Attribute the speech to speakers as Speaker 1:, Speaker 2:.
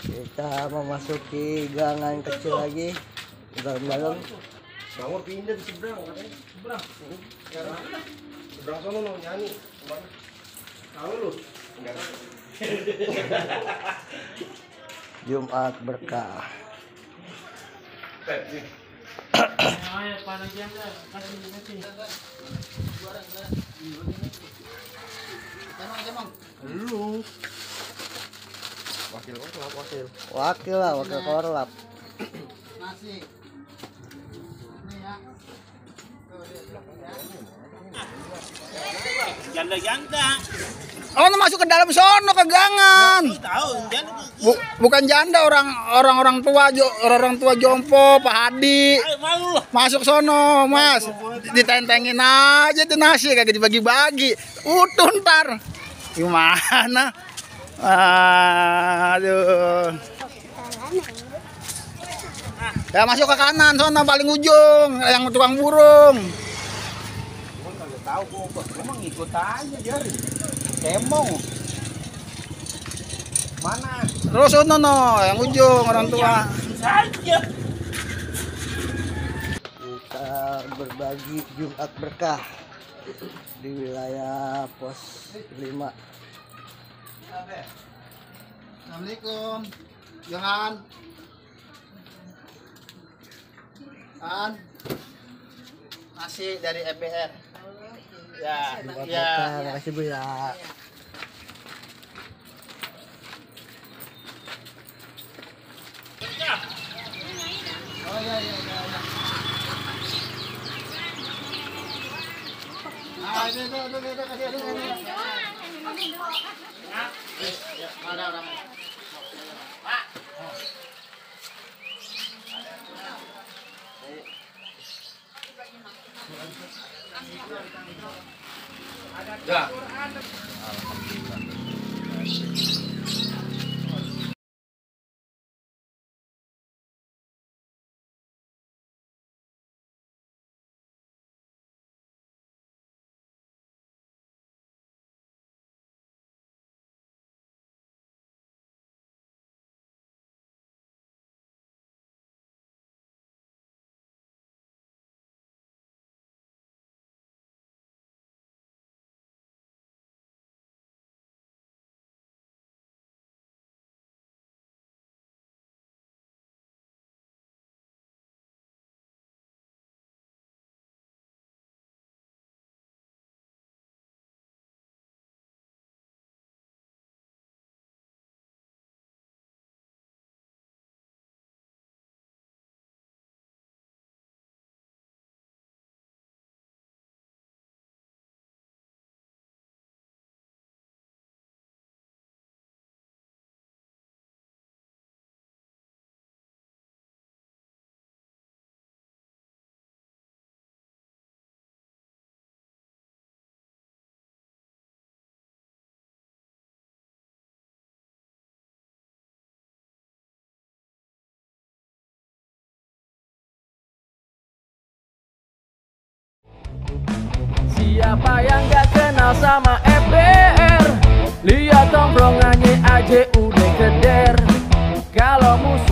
Speaker 1: Kita memasuki gangan kecil lagi. Dalam-dalam.
Speaker 2: Bangor pindah di seberang katanya. Seberang. Seberang sono no nyanyi. Tahu lu? Enggak.
Speaker 1: Jumat berkah.
Speaker 3: Ayo panajan dah. Kasih.
Speaker 1: Lu.
Speaker 2: Wakil korlap wakil.
Speaker 1: Wakil lah, wakil korlap.
Speaker 3: Nasi. Ini ya. Janda-janda.
Speaker 4: Oh, masuk ke dalam sono ke gangan.
Speaker 3: Tahu janda.
Speaker 4: Bukan janda, orang tua jompo, Pak Hadi.
Speaker 3: Ayo malu lah.
Speaker 4: Masuk sono, Mas. Ditentengin aja tuh nasi kagak dibagi-bagi. Utuh ntar. Gimana? Aduh. Ya masuk ke kanan sono paling ujung yang tukang burung.
Speaker 3: Gua kagak tahu kok. Emang ngikut aja jari. Kemong. Mana?
Speaker 4: Terus sono no, yang ujung orang tua.
Speaker 3: Saja.
Speaker 1: Kita berbagi Jumat berkah di wilayah pos 5.
Speaker 4: Assalamualaikum. Jangan. Nasi dari EPR. Ya,
Speaker 1: Jumat
Speaker 4: ya.
Speaker 1: berkah, makasih Bu ya.
Speaker 4: Oh iya. Ah, ini kasih ini. Ya, mana orang? Pak.
Speaker 2: Ya.
Speaker 5: Siapa yang gak kenal sama EPR? Lihat tongkrongannya aja udah keder. Kalau musuh